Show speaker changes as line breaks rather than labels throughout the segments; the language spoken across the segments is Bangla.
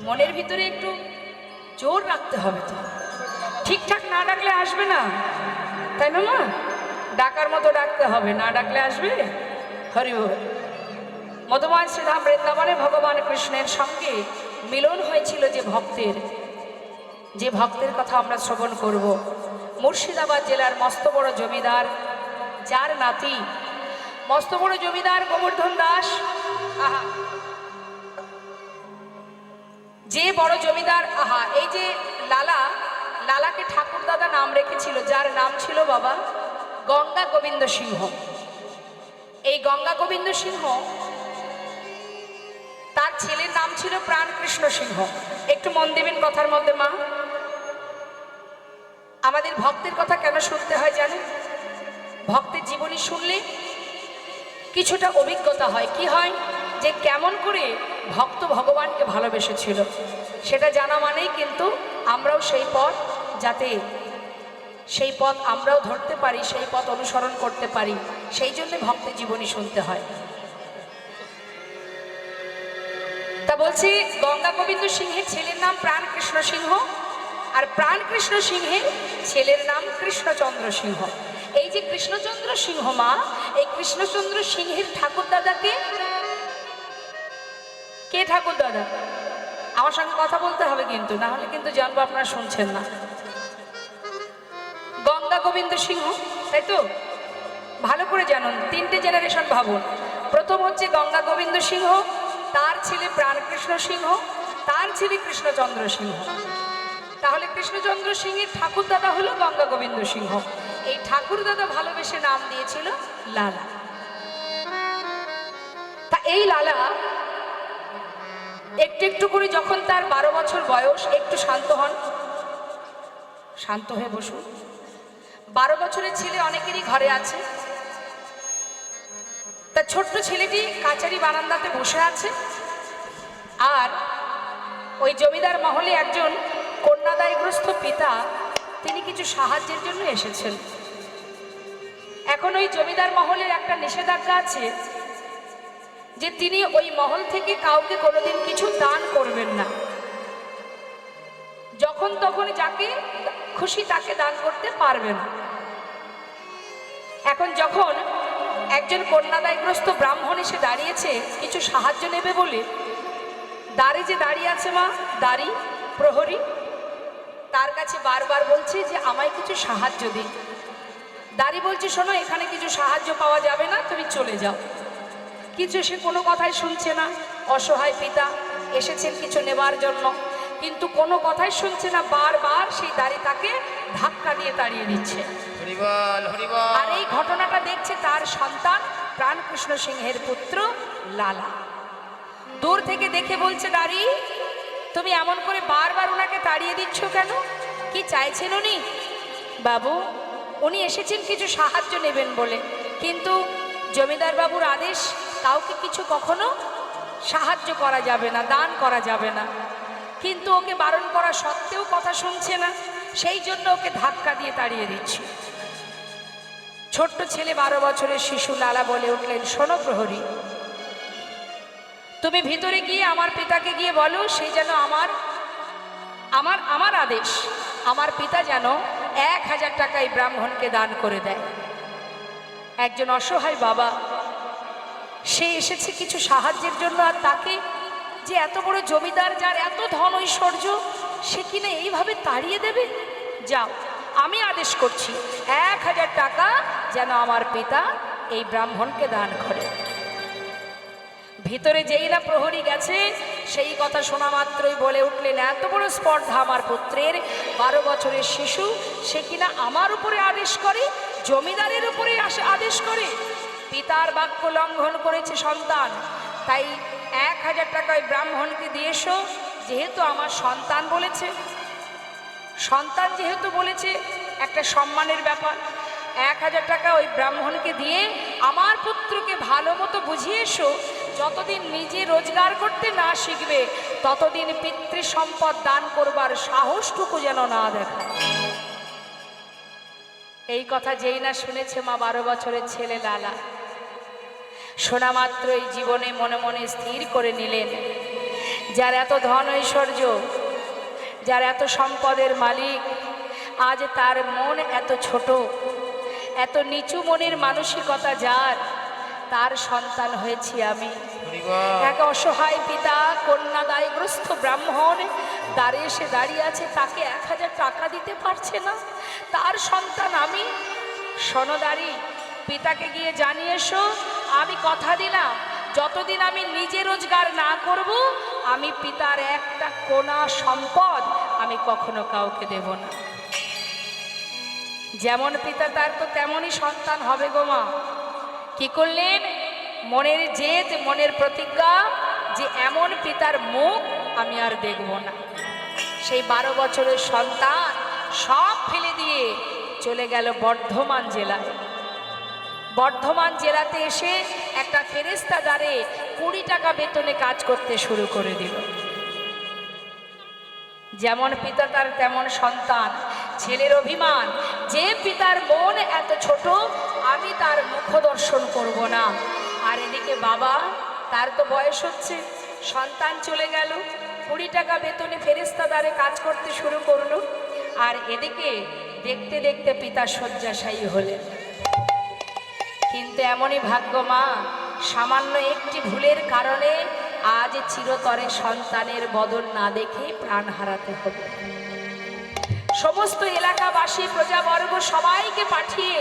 মনের ভিতরে একটু জোর রাখতে হবে। তো ঠিকঠাক না ডাকলে আসবে না, তাই না মা? ডাকার মতো ডাকতে হবে, না ডাকলে আসবে? হরি বল। মধুময় শ্রীধাম বৃন্দাবনে ভগবান কৃষ্ণের সঙ্গে মিলন হয়েছিল যে ভক্তের কথা আমরা শ্রবণ করব। মুর্শিদাবাদ জেলার মস্ত বড় জমিদার, যার নাতি মস্ত বড় জমিদার গোবর্ধন দাস। আহা, যে বড় জমিদার, আহা, এই যে লালাকে ঠাকুরদাদা নাম রেখেছিল, যার নাম ছিল বাবা গঙ্গা গোবিন্দ সিংহ। এই গঙ্গা গোবিন্দ সিংহ, তার ছেলের নাম ছিল প্রাণকৃষ্ণ সিংহ। একটু মন দেবেন কথার মধ্যে মা। আমাদের ভক্তের কথা কেন শুনতে হয় জানেন? ভক্তের জীবনী শুনলে কিছুটা অভিজ্ঞতা হয়। কি হয়? যে কেমন করে ভক্ত ভগবানকে ভালোবেসেছিল সেটা জানা মানেই কিন্তু আমরাও সেই পথ, যাতে সেই পথ আমরাও ধরতে পারি, সেই পথ অনুসরণ করতে পারি, সেই জন্য ভক্তের জীবনী শুনতে হয়। তা বলছি, গঙ্গা গোবিন্দ সিংহের ছেলের নাম প্রাণকৃষ্ণ সিংহ, আর প্রাণকৃষ্ণ সিংহের ছেলের নাম কৃষ্ণচন্দ্র সিংহ। এই যে কৃষ্ণচন্দ্র সিংহ মা, এই কৃষ্ণচন্দ্র সিংহের ঠাকুর দাদাকে কে? ঠাকুর দাদা, আমার সঙ্গে কথা বলতে হবে কিন্তু, না হলে কিন্তু জানবো আপনারা শুনছেন না। গঙ্গা গোবিন্দ সিংহ, তাই তো? ভালো করে জানুন, তিনটে জেনারেশন ভাবুন। প্রথম হচ্ছে গঙ্গা গোবিন্দ সিংহ, তার ছেলে প্রাণকৃষ্ণ সিংহ, তার ছেলে কৃষ্ণচন্দ্র সিংহ। তাহলে কৃষ্ণচন্দ্র সিংহের ঠাকুর দাদা হলো গঙ্গা গোবিন্দ সিংহ। এই ঠাকুর দাদা ভালোবেসে নাম দিয়েছিল লালা। তা এই লালা একটু একটু করে যখন তার 12 বছর বয়স, একটু শান্ত হন, শান্ত হয়ে বসুন। 12 বছরের ছেলে অনেকেরই ঘরে আছে। তার ছোট্ট ছেলেটি কাচারি বারান্দাতে বসে আছে, আর ওই জমিদার মহলে একজন কন্যাদায়গ্রস্ত পিতা, তিনি কিছু সাহায্যের জন্য এসেছেন। এখন ওই জমিদার মহলের একটা নিষেধাজ্ঞা আছে যে তিনি ওই মহল থেকে কাউকে কোনোদিন কিছু দান করবেন না। যখন তখন যাকে খুশি তাকে দান করতে পারবেন। এখন যখন একজন কন্যাদায়গ্রস্ত ব্রাহ্মণ এসে দাঁড়িয়েছে কিছু সাহায্য নেবে বলে, দ্বারে যে দাঁড়িয়ে আছে মা, দাঁড়ি প্রহরী, তার কাছে বারবার বলছে যে আমায় কিছু সাহায্য দিন। দাঁড়ি বলছে, শোনো, এখানে কিছু সাহায্য পাওয়া যাবে না, তুমি চলে যাও। কিছু সে কোনো কথাই শুনছে না। অসহায় পিতা এসেছেন কিছু নেবার জন্য, কিন্তু কোনো কথাই শুনছে না। বারবার সেই দাঁড়ি তাকে ধাক্কা দিয়ে তাড়িয়ে দিচ্ছে। আর এই ঘটনাটা দেখছে তার সন্তান প্রাণকৃষ্ণ সিংহের পুত্র লালা। দূর থেকে দেখে বলছে, দাঁড়ি, তুমি এমন করে বারবার ওনাকে তাড়িয়ে দিচ্ছ কেন? কি চাইছেন উনি? বাবু, উনি এসেছেন কিছু সাহায্য নেবেন বলে, কিন্তু জমিদার বাবুর আদেশ কাউকে কিছু কখনো সাহায্য করা যাবে না, দান করা যাবে না। কিন্তু ওকে বারণ করা সত্ত্বেও কথা শুনছে না, সেই জন্য ওকে ধাক্কা দিয়ে তাড়িয়ে দিচ্ছি। ছোট্ট ছেলে 12 বছরের শিশু লালা বলে উঠলেন, শোনো প্রহরী, তুমি ভিতরে গিয়ে আমার পিতাকে গিয়ে বলো, সেই যেন আমার আদেশ, আমার পিতা যেন 1000 টাকা এই ব্রাহ্মণকে দান করে দেয়। একজন অসহায় বাবা, সে এসেছে কিছু সাহায্যের জন্য, আর তাকে যে এত বড় জমিদার, যার এত ধন ঐশ্বর্য, সে কিনা এইভাবে তাড়িয়ে দেবে? যাও, আমি আদেশ করছি 1000 টাকা যেন আমার পিতা এই ব্রাহ্মণকে দান করে। ভিতরে যেই না প্রহরী গেছে, সেই কথা শোনা মাত্রই বলে উঠলেন, এত বড় স্পর্ধা আমার পুত্রের, 12 বছরের শিশু, সে কিনা আমার উপরে আদেশ করে, জমিদারের উপরে আদেশ করে। পিতার বাক্য লঙ্ঘন করেছে সন্তান, তাই 1000 টাকা ওই ব্রাহ্মণকে দিয়ে এসো। যেহেতু আমার সন্তান বলেছে, সন্তান যেহেতু বলেছে, একটা সম্মানের ব্যাপার। 1000 টাকা ওই ব্রাহ্মণকে দিয়ে আমার পুত্রকে ভালো মতো বুঝিয়ে এসো, যতদিন নিজে রোজগার করতে না শিখবে ততদিন পিতৃ সম্পদ দান করবার সাহসটুকু যেন না দেখায়। এই কথা যেই না শুনেছে মা 12 বছরের ছেলে লালা, শোনা মাত্রই জীবনে মনে মনে স্থির করে নিলেন যার এত ধন ঐশ্বর্য, যার এত সম্পদের মালিক, আজ তার মন এত ছোট, এত নিচু মনের মানসিকতা, যার তার সন্তান হয়েছি আমি। এক অসহায় পিতা কন্যাদায়গ্রস্ত ব্রাহ্মণ দ্বারে এসে দাঁড়িয়ে আছে, তাকে 1000 টাকা দিতে পারছে না, তার সন্তান আমি। সনদারি পিতাকে গিয়ে জানিয়ে এসো, আমি কথা দিলাম যতদিন আমি নিজে রোজগার না করব, আমি পিতার একটা কোনা সম্পদ আমি কখনো কাউকে দেব না। যেমন পিতা তার তো তেমনই সন্তান হবে গো মা। কি করলেন? মনের জেদ, মনের প্রতিজ্ঞা যে এমন পিতার মুখ আমি আর দেখব না। সেই 12 বছরের সন্তান সব ফেলে দিয়ে চলে গেল বর্ধমান জেলায়। বর্ধমান জেলাতে এসে একটা ফেরেস্তা দ্বারে 20 টাকা বেতনে কাজ করতে শুরু করে দিল। যেমন পিতা তার তেমন সন্তান। ছেলের অভিমান, যে পিতার মন এত ছোট, আমি তার মুখ দর্শন করব না। আর এদিকে বাবা, তার তো বয়স হচ্ছে, সন্তান চলে গেল, 20 টাকা বেতনে ফেরেস্তা দ্বারে কাজ করতে শুরু করলো। আর এদিকে দেখতে দেখতে পিতা শয্যাশায়ী হলেন। কিন্তু এমনই ভাগ্য মা, সামান্য একটি ভুলের কারণে আজ চিরতরে সন্তানের বদন না দেখে প্রাণ হারাতে হবে। সমস্ত এলাকাবাসী, প্রজাবর্গ সবাইকে পাঠিয়ে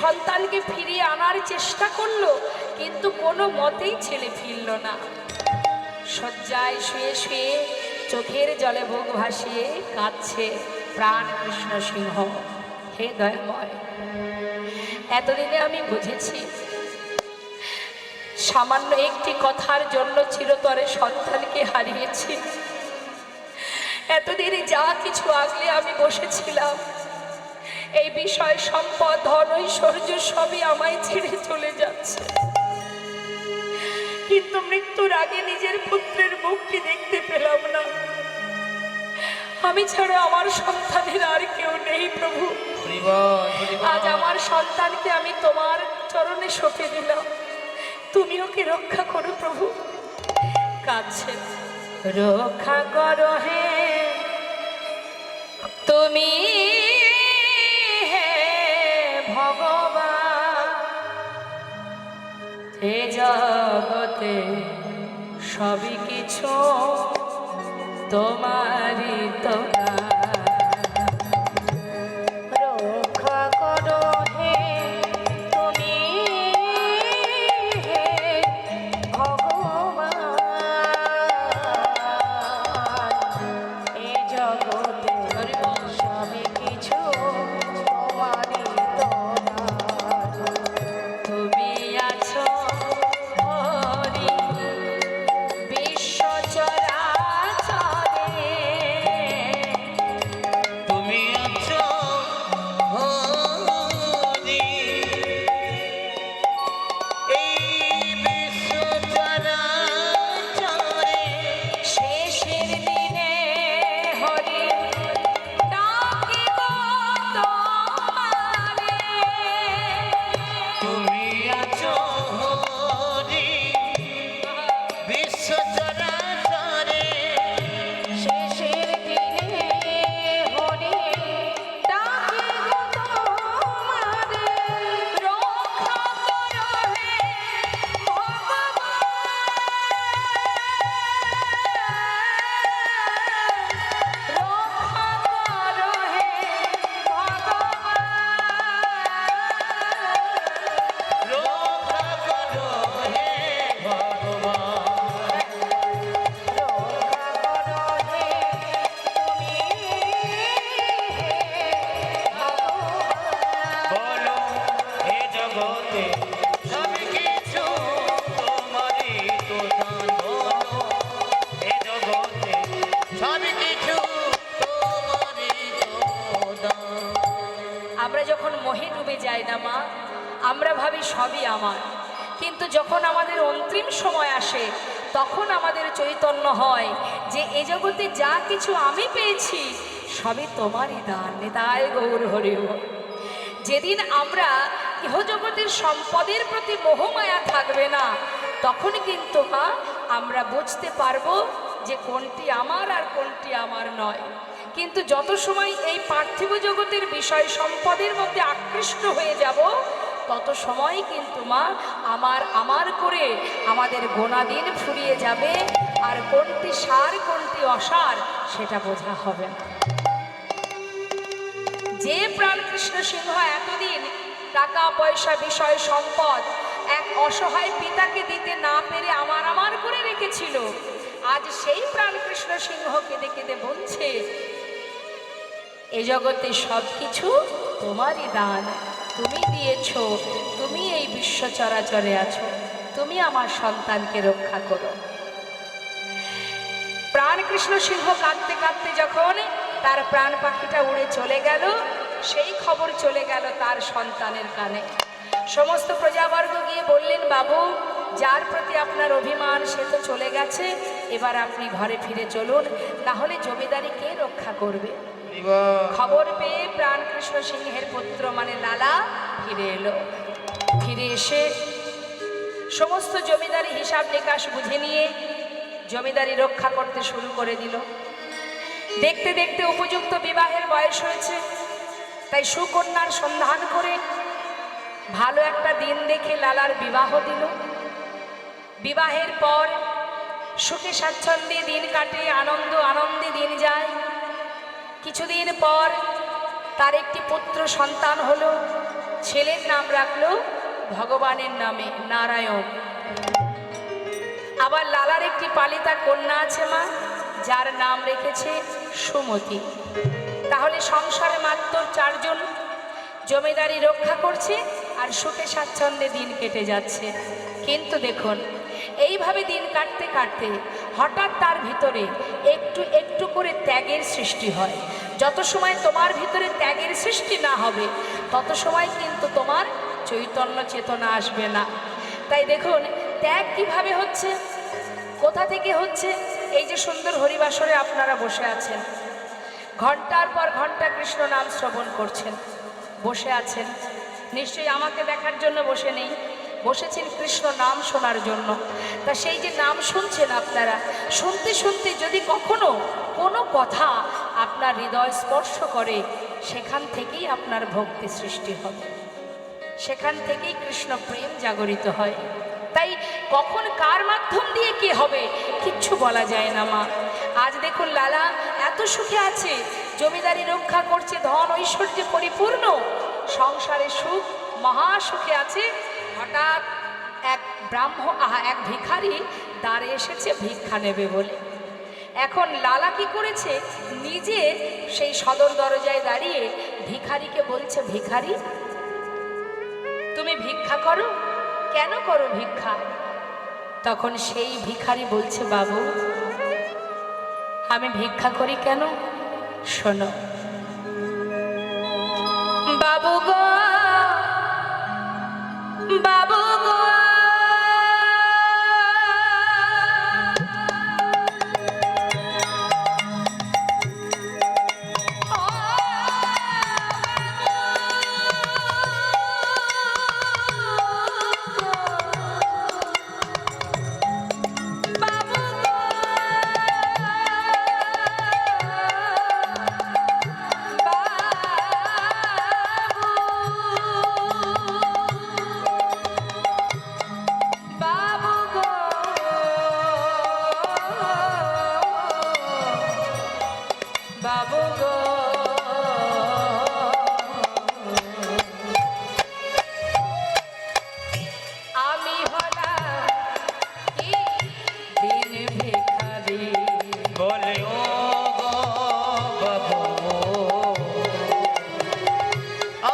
সন্তানকে ফিরিয়ে আনার চেষ্টা করলো, কিন্তু কোনো মতেই ছেলে ফিরল না। শয্যায় শুয়ে শুয়ে চোখের জলে বুক ভাসিয়ে কাঁদছে প্রাণ কৃষ্ণ সিংহ। হে দয়াময়, এতদিনে আমি বুঝেছি সামান্য একটি কথার জন্য চিরতরে সন্তানকে হারিয়েছি। এতদিনে যা কিছু আগলে আমি বসেছিলাম, এই বিষয়, সম্পদ, ধন, ঐশ্বর্য সবই আমায় ছেড়ে চলে যাচ্ছে। কিন্তু মৃত্যুর আগে নিজের পুত্রের মুখটি দেখতে পেলাম না। আমি ছাড়া আমার সন্তানের আর কেউ নেই প্রভু। আজ আমার সন্তানকে আমি তোমার চরণে সঁপে দিলাম, তুমি ওকে রক্ষা করো প্রভু। কাছে রক্ষা করো হে তুমি, হে ভগবান। এ জগতে সবই কিছু তোমারই তো। রক্ষা করো হে তুমি, হে ভগবান। এ জগতে সবই কিছু তোমারই তো। তুমি আছো হরি বিশ্ব চরাচরে,
তুমি আছো হরি এই বিশ্ব চরাচরে।
শেষের দিনে হরি ডাকিব তোমারে।
তুমি আছো হরি বিশ্ব চরাচরে।
শেষের দিনে হরি ডাকিব তোমারে। রক্ষা করো হে ভগবান, রক্ষা করো হে ভগবান।
রক্ষা করো হে ভগবান।
রক্ষা করো হে তুমি, হে ভগবান।
বলো হে জগতে সবই কিছু তোমারই তো দান। বলো হে জগতে সবই কিছু তোমারই তো দান।
আমরা যখন মোহে ডুবে যাই না মা, আমরা ভাবি সবই আমার, কিন্তু যখন আমাদের অন্তিম সময় আসে তখন আমাদের চৈতন্য হয় যে এ জগতে যা কিছু আমি পেয়েছি সবই তোমারই দান। নিতাই গৌর হরি বল। যেদিন আমরা ইহজগতের সম্পদের প্রতি মোহমায়া থাকবে না, তখন কিন্তু মা আমরা বুঝতে পারবো যে কোনটি আমার আর কোনটি আমার নয়। কিন্তু যত সময় এই পার্থিব জগতের বিষয় সম্পদের মধ্যে আকৃষ্ট হয়ে যাব, তত সময় কিন্তু মা আমার আমার করে আমাদের গোনা দিন ফুরিয়ে যাবে, আর কোনটি সার কোনটি অসার সেটা বোঝা হবে না। যে প্রাণকৃষ্ণ সিংহ এতদিন টাকা পয়সা বিষয় সম্পদ এক অসহায় পিতাকে দিতে না পেরে আমার আমার করে রেখেছিল, আজ সেই প্রাণকৃষ্ণ সিংহ কেঁদে কেঁদে বলছে, এ জগতে সব কিছু তোমারই দান, তুমি দিয়েছ, তুমি এই বিশ্ব চরাচরে আছো, তুমি আমার সন্তানকে রক্ষা করো। প্রাণকৃষ্ণ সিংহ কাঁদতে কাঁদতে যখন তার প্রাণ পাখিটা উড়ে চলে গেল, সেই খবর চলে গেল তার সন্তানের কানে। সমস্ত প্রজাবর্গ গিয়ে বললেন, বাবু, যার প্রতি আপনার অভিমান সে তো চলে গেছে, এবার আপনি ঘরে ফিরে চলুন, না হলে জমিদারি কে রক্ষা করবে। খবর পেয়ে প্রাণকৃষ্ণ সিংহের পুত্র মানে লালা ফিরে এলো। ফিরে এসে সমস্ত জমিদারি হিসাব নিকাশ বুঝে নিয়ে জমিদারি রক্ষা করতে শুরু করে দিল। দেখতে দেখতে উপযুক্ত বিবাহের বয়স হয়েছে, তাই সুকন্যার সন্ধান করে ভালো একটা দিন দেখে লালার বিবাহ দিল। বিবাহের পর সুখে স্বাচ্ছন্দ্যে দিন কাটে, আনন্দে দিন যায়। কিছুদিন পর তার একটি পুত্র সন্তান হলো। ছেলের নাম রাখলো ভগবানের নামে, নারায়ণ। আবার লালার একটি পালিতা কন্যা আছে মা, যার নাম রেখেছে সুমতি। তাহলে সংসারে মাত্র 4 জন, জমিদারি রক্ষা করছে আর সুখে স্বাচ্ছন্দ্যে দিন কেটে যাচ্ছে। কিন্তু দেখুন, এইভাবে দিন কাটতে কাটতে হঠাৎ তার ভিতরে একটু একটু করে ত্যাগের সৃষ্টি হয়। যত সময় তোমার ভিতরে ত্যাগের সৃষ্টি না হবে, তত সময় কিন্তু তোমার চৈতন্য চেতনা আসবে না। তাই দেখুন, ত্যাগ কিভাবে হচ্ছে, কোথা থেকে হচ্ছে। এই যে সুন্দর হরিবাসরে আপনারা বসে আছেন, ঘন্টার পর ঘন্টা কৃষ্ণ নাম শ্রবণ করছেন, বসে আছেন, নিশ্চয়ই আমাকে দেখার জন্য বসে নেই, বসেছেন কৃষ্ণ নাম শোনার জন্য। তা সেই যে নাম শুনছেন আপনারা, শুনতে শুনতে যদি কখনো কোনো কথা আপনার হৃদয় স্পর্শ করে, সেখান থেকেই আপনার ভক্তি সৃষ্টি হবে, সেখান থেকেই কৃষ্ণ প্রেম জাগরিত হয়। তাই কখন কার মাধ্যম দিয়ে কি হবে কিচ্ছু বলা যায় না মা। আজ দেখুন, লালা এত সুখে আছে, জমিদারি রক্ষা করছে, ধন ঐশ্বর্যে পরিপূর্ণ, সংসারে সুখ, মহা সুখে আছে। হঠাৎ এক ভিখারি দ্বারে এসেছে ভিক্ষা নেবে বলে। এখন লালা কি করেছে, নিজে সেই সদর দরজায় দাঁড়িয়ে ভিখারিকে বলছে, ভিখারি, তুমি ভিক্ষা করো, কেন করো ভিক্ষা? তখন সেই ভিখারি বলছে, বাবু, আমি ভিক্ষা করি কেন, শোনো। বাবু গো, বাবু গো, বাবু গো, আমি হলাম কি দিন ভিখারি
বলে, ও গো বাবু,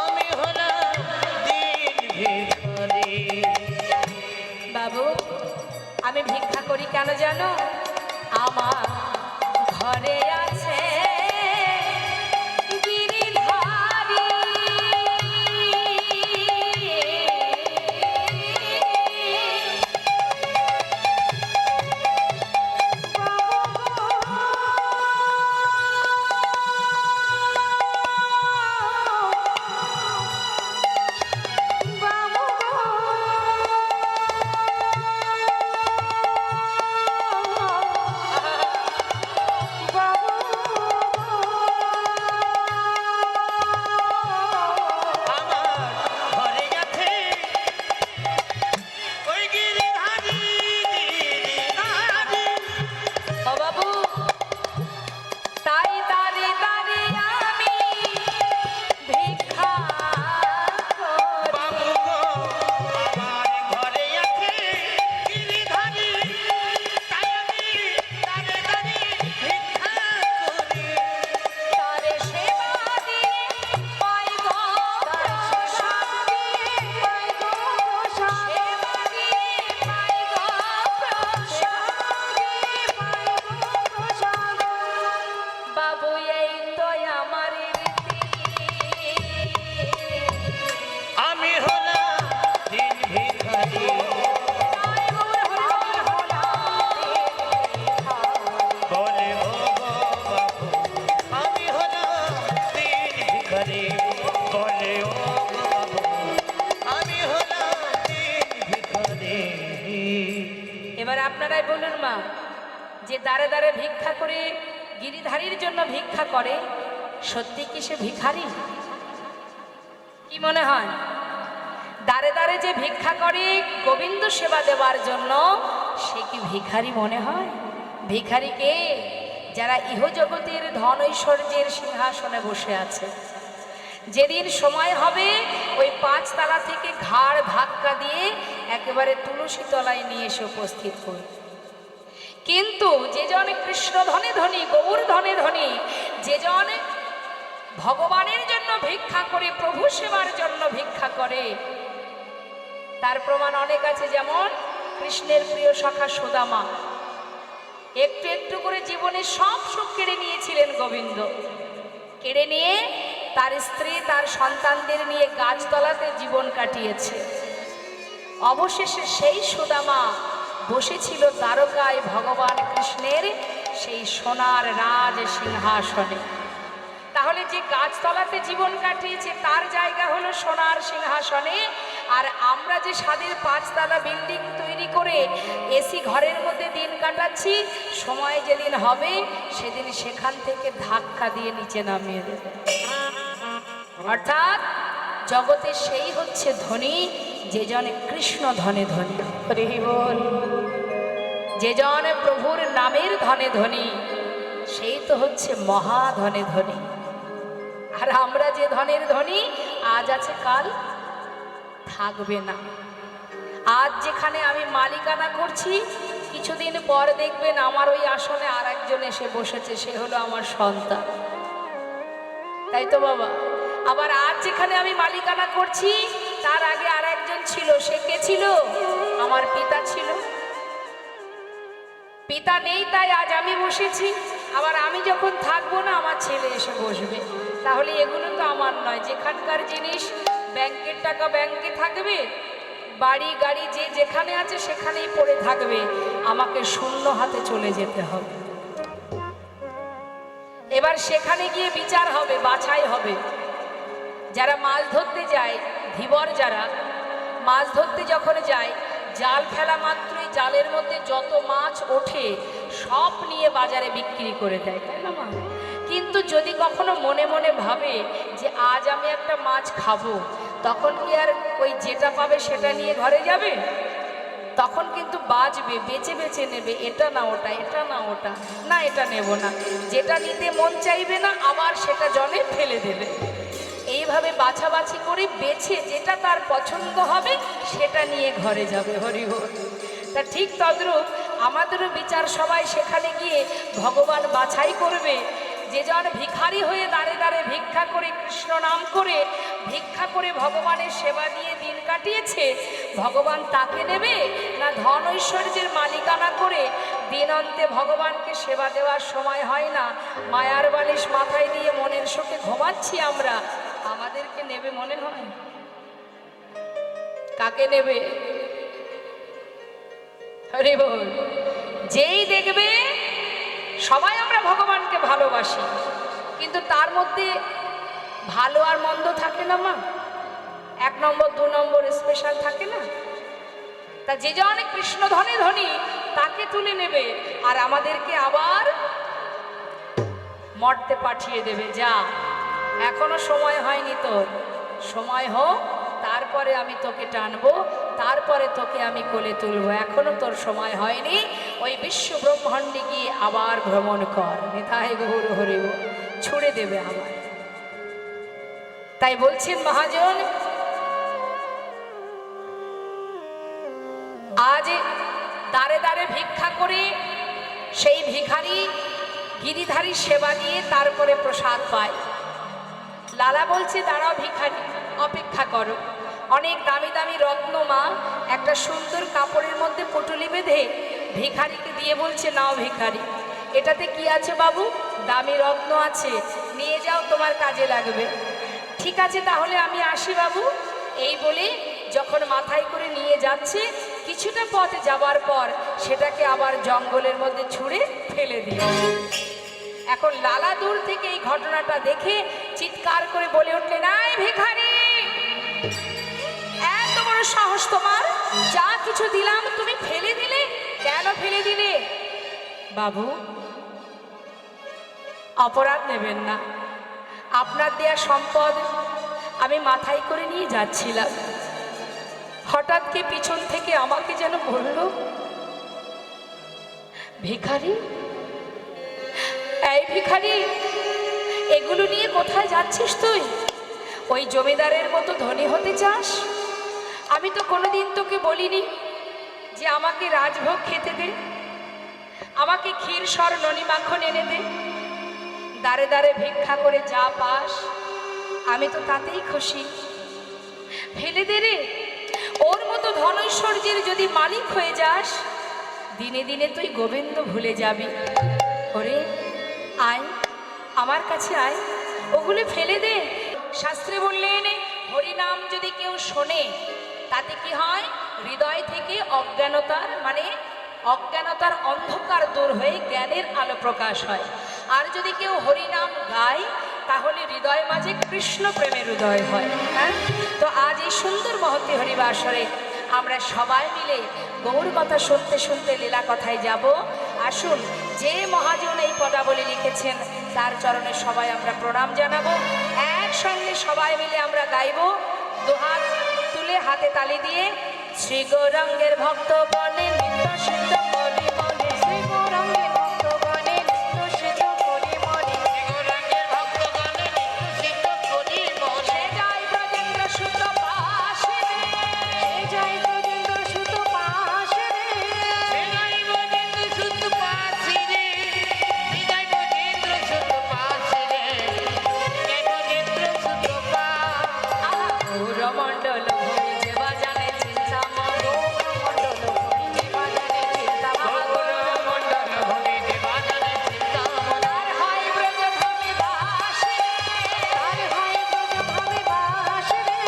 আমি হলাম দিন ভিখারি।
বাবু, আমি ভিক্ষা করি কেন জানো? আমার ঘরে আছে বলুন মা, যে দাঁড়ে দাঁড়ে ভিক্ষা করে গিরিধারীর জন্য ভিক্ষা করে, সত্যি কি সে ভিখারি? কি মনে হয়? দাঁড়ে দাঁড়ে যে ভিক্ষা করে গোবিন্দ সেবা দেওয়ার জন্য, সে কি ভিখারি মনে হয়? ভিখারি কে? যারা ইহজগতের ধন ঐশ্বর্যের সিংহাসনে বসে আছে। যেদিন সময় হবে ওই 5 তালা থেকে ঘাড় ধাক্কা দিয়ে একেবারে তুলসী তলায় নিয়ে এসে উপস্থিত করবে। কিন্তু যে জন কৃষ্ণ ধনে ধনী, গৌর ধনে ধনী, যে জন ভগবানের জন্য ভিক্ষা করে, প্রভু সেবার জন্য ভিক্ষা করে, তার প্রমাণ অনেক আছে। যেমন কৃষ্ণের প্রিয় সখা সুদামা, একটু একটু করে জীবনে সব সুখ কেড়ে নিয়েছিলেন গোবিন্দ। কেড়ে নিয়ে তার স্ত্রী, তার সন্তানদের নিয়ে গাছতলাতে জীবন কাটিয়েছে। অবশেষে সেই সুদামা বসেছিল দ্বারকায় ভগবান কৃষ্ণের সেই সোনার রাজ সিংহাসনে। তাহলে যে গাছতলাতে জীবন কাটিয়েছে তার জায়গা হলো সোনার সিংহাসনে, আর আমরা যে স্বাদের 5 তালা বিল্ডিং তৈরি করে এসি ঘরের মধ্যে দিন কাটাচ্ছি, সময় যেদিন হবে সেদিন সেখান থেকে ধাক্কা দিয়ে নিচে নামিয়ে দেবে। অর্থাৎ জগতে সেই হচ্ছে ধনী যে জনে কৃষ্ণ ধনে ধনী, হরি বল। যে জন প্রভুর নামের ধনে ধনী, সেই তো হচ্ছে মহাধনে ধনী। আর আমরা যে ধনের ধনী, আজ আছে কাল থাকবে না। আজ যেখানে আমি মালিকানা করছি, কিছুদিন পর দেখবেন আমার ওই আসনে আর একজন এসে বসেছে, সে হলো আমার সন্তান। তাই তো বাবা? আবার আজ যেখানে আমি মালিকানা করছি, তার আগে আর একজন ছিল, সে কে ছিল? আমার পিতা ছিল। পিতা নেই তাই আজ আমি বসেছি, আবার আমি যখন থাকবো না আমার ছেলে এসে বসবে। তাহলে এগুলো তো আমার নয়। যেখানকার জিনিস, ব্যাংকের টাকা ব্যাংকে থাকবে, বাড়ি গাড়ি যে যেখানে আছে সেখানেই পড়ে থাকবে, আমাকে শূন্য হাতে চলে যেতে হবে। এবার সেখানে গিয়ে বিচার হবে, বাছাই হবে। যারা মাছ ধরতে যায়, ধীবর যারা মাছ ধরতে যখন যায়, জাল ফেলা মাত্রই জালের মধ্যে যত মাছ ওঠে সব নিয়ে বাজারে বিক্রি করে দেয়, তাই না মা? কিন্তু যদি কখনো মনে মনে ভাবে যে আজ আমি একটা মাছ খাবো, তখন কি আর ওই যেটা পাবে সেটা নিয়ে ঘরে যাবে? তখন কিন্তু বাজবে, বেছে বেছে নেবে, এটা না ওটা, এটা না ওটা, না এটা নেব না। যেটা নিতে মন চাইবে না আবার সেটা জলে ফেলে দেবে। এইভাবে বাছাবাছি করে বেছে যেটা তার পছন্দ হবে সেটা নিয়ে ঘরে যাবে। হরি হরি। তা ঠিক তদ্রূপ আমাদেরও বিচার সবাই সেখানে গিয়ে ভগবান বাছাই করবে। যে জন ভিখারি হয়ে দাঁড়ে দাঁড়ে ভিক্ষা করে, কৃষ্ণ নাম করে ভিক্ষা করে ভগবানের সেবা দিয়ে দিন কাটিয়েছে, ভগবান তাকে নেবে, না ধন ঐশ্বর্যের মালিকানা করে দিন অন্তে ভগবানকে সেবা দেওয়ার সময় হয় না, মায়ার বালিশ মাথায় দিয়ে মনের শোকে ঘুমাচ্ছি আমরা, আমাদেরকে নেবে মনে হয়? কাকে নেবে? হরি বল। যেই দেখবে সবাই আমরা ভগবানকে ভালোবাসি, কিন্তু তার মধ্যে ভালো আর মন্দ থাকে না মা? 1 নম্বর 2 নম্বর স্পেশাল থাকে না? তা যে জন কৃষ্ণ ধনে ধনী তাকে তুলে নেবে, আর আমাদেরকে আবার মর্তে পাঠিয়ে দেবে। যা, এখনো সময় হয়নি তোর, সময় হোক, তারপরে আমি তোকে টানবো, তারপরে তোকে আমি কোলে তুলবো, এখনো তোর সময় হয়নি। ওই বিশ্ব ব্রহ্মাণ্ডে গিয়ে আবার ভ্রমণ কর। নিতাই গৌর হরি বল। ছুড়ে দেবে আবার। তাই বলছেন মহাজন, আজ দাঁড়ে দাঁড়ে ভিক্ষা করে সেই ভিখারি গিরিধারী সেবা দিয়ে তারপরে প্রসাদ পায়। লালা বলছে, দাঁড়াও ভিখারি, অপেক্ষা করো। অনেক দামি দামি রত্ন মা একটা সুন্দর কাপড়ের মধ্যে পুটুলি বেঁধে ভিখারিকে দিয়ে বলছে, নাও ভিখারি, এটাতে কি আছে বাবু? দামি রত্ন আছে, নিয়ে যাও, তোমার কাজে লাগবে। ঠিক আছে, তাহলে আমি আসি বাবু। এই বলে যখন মাথায় করে নিয়ে যাচ্ছে, কিছুটা পথ যাবার পর সেটাকে আবার জঙ্গলের মধ্যে ছুঁড়ে ফেলে দিয়ে। এখন লালা দূর থেকে এই ঘটনাটা দেখে চিৎকার করে বলে উঠলেন, এই ভিখারি, এত বড় সাহস তোমার, যা কিছু দিলাম তুমি ফেলে দিলে কেন? ফেলে দিলে। বাবু, অপরাধ নেবেন না, আপনার দেয়া সম্পদ আমি মাথায় করে নিয়ে যাচ্ছিলাম, হঠাৎ কে পিছন থেকে আমাকে যেন বলল, ভিখারি, এই ভিখারি, এগুলো নিয়ে কোথায় যাচ্ছিস তুই? ওই জমিদারের মতো ধনী হতে চাস? আমি তো কোনোদিন তোকে বলিনি যে আমাকে রাজভোগ খেতে দে, আমাকে ক্ষীর সর ননি মাখন এনে দে, দাঁড়ে দাঁড়ে ভিক্ষা করে যা পাস আমি তো তাতেই খুশি। ফেলে দে রে, ওর মতো ধনৈশ্বর্যের যদি মালিক হয়ে যাস, দিনে দিনে তুই গোবিন্দ ভুলে যাবি। ওরে আয়, আমার কাছে আয়, ওগুলো ফেলে দে। শাস্ত্রে বললেন, হরিনাম যদি কেউ শোনে তাতে কি হয়? হৃদয় থেকে অজ্ঞানতার অন্ধকার দূর হয়ে জ্ঞানের আলো প্রকাশ হয়। আর যদি কেউ হরিনাম গায় তাহলে হৃদয় মাঝে কৃষ্ণ প্রেমের উদয় হয়। হ্যাঁ, তো আজ এই সুন্দর মহতী হরিবাসরে আমরা সবাই মিলে গৌর কথা শুনতে শুনতে লীলা কথায় যাব। আসুন, যে মহাজন এই পদাবলী লিখেছেন তার চরণে সবাই আমরা প্রণাম জানাবো। একসঙ্গে সবাই মিলে আমরা গাইব, দুহাত তুলে হাতে তালি দিয়ে। শ্রী গৌরাঙ্গের ভক্তগণে নিত্য সিদ্ধ করি মনে, শ্রী গৌরাঙ্গের ভক্তগণে নিত্য সিদ্ধ করি মনে, শ্রী গৌরাঙ্গের ভক্তগণে নিত্য সিদ্ধ করি মনে। জয় ব্রজেন্দ্র সুত পাশে রে, জয় ব্রজেন্দ্র সুত পাশে রে, জয় ব্রজেন্দ্র সুত পাশে রে, জয় ব্রজেন্দ্র সুত পাশে রে, জয় ব্রজেন্দ্র সুত পাশে। গৌরমণ্ডল ভূমি যে বাজানে চিন্তা মন, গৌরমণ্ডল ভূমি যে বাজানে চিন্তা মন, গৌরমণ্ডল ভূমি যে বাজানে চিন্তা মন। আর হয় ব্রজভূমি বাসে রে, আর হয় ব্রজভূমি বাসে রে,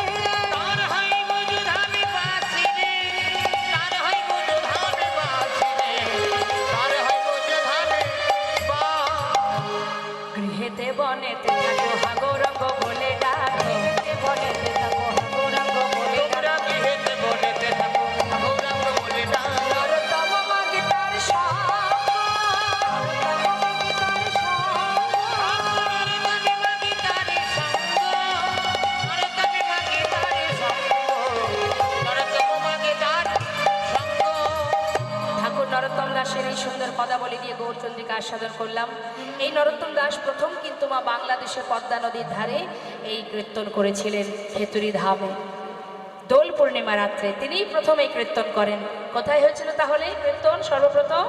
আর হয় ব্রজধামে বাসে রে, আর হয় ব্রজধামে বাসে রে, আর হয় ব্রজধামে বাস। গৃহেতে বনেতে থাকো হা গৌরঙ্গ বলে ডাকো, গৃহেতে বনেতে থাকো হা গৌরঙ্গ বলে ডাকো, গৃহেতে বনেতে থাকো হা গৌরঙ্গ বলে ডাকো। নরোত্তম মাগে তার সঙ্গ, নরোত্তম মাগে তার সঙ্গ, নরোত্তম মাগে তার সঙ্গ, নরোত্তম মাগে তার সঙ্গ, নরোত্তম মাগে তার সঙ্গ। ঠাকুর নরোত্তম দাসের এই সুন্দর পদাবলী দিয়ে গৌরচন্দ্রিকা আস্বাদন করলাম। এই নরোত্তম দাস প্রথম কিন্তু মা বাংলাদেশের পদ্মা নদীর ধারে এই কীর্তন করেছিলেন খেতুরি ধামে, দোল পূর্ণিমা রাত্রে তিনিই প্রথম এই কীর্তন করেন। কোথায় হয়েছিল তাহলে কীর্তন? সর্বপ্রথম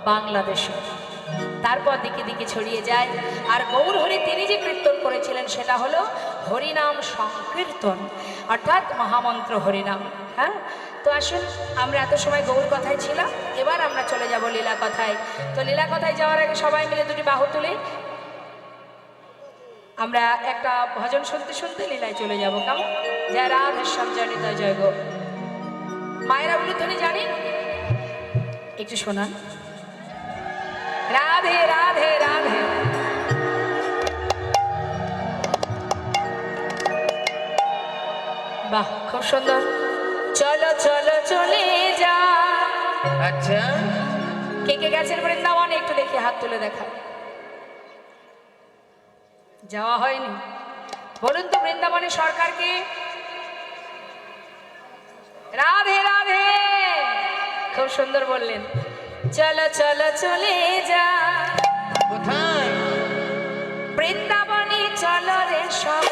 বাংলাদেশে, তারপর দিকে দিকে ছড়িয়ে যায়। আর গৌর হরি তিনি যে কীর্তন করেছিলেন সেটা হলো হরিনাম সংকীর্তন, অর্থাৎ মহামন্ত্র হরিনাম। হ্যাঁ, তো আসুন, আমরা এত সময় গৌর কথায় ছিলাম, এবার আমরা চলে যাব লীলা কথায়। তো লীলা কথায় যাওয়ার আগে সবাই মিলে দুটি বাহু তুলে আমরা একটা ভজন শুনতে শুনতে লীলায় চলে যাব। কেমন? জয় রাধেশ্যাম জয় নিতাই জয় গো। মায়েরা উলুধ্বনি জানেন? একটু শোনান। রাধে রাধে রাধে। বাহ, খুব সুন্দর। চলো চলো চলে যা।
আচ্ছা,
কে কে গেছেন বৃন্দাবনে একটু দেখি হাত তুলে দেখা। যাওয়া হয়নি? বলুন তো বৃন্দাবনের সরকারকে। রাধে রাধে, খুব সুন্দর বললেন। চলো চলো চলে যা।
কোথায়?
বৃন্দাবনে চলো রে সব।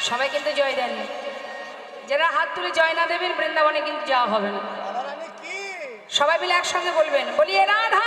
সবাই কিন্তু জয় দেননি। যারা হাত তুলে জয় না দেবেন বৃন্দাবনে কিন্তু যাওয়া হবে না। সবাই মিলে একসঙ্গে বলবেন, বলিয়ে রাধা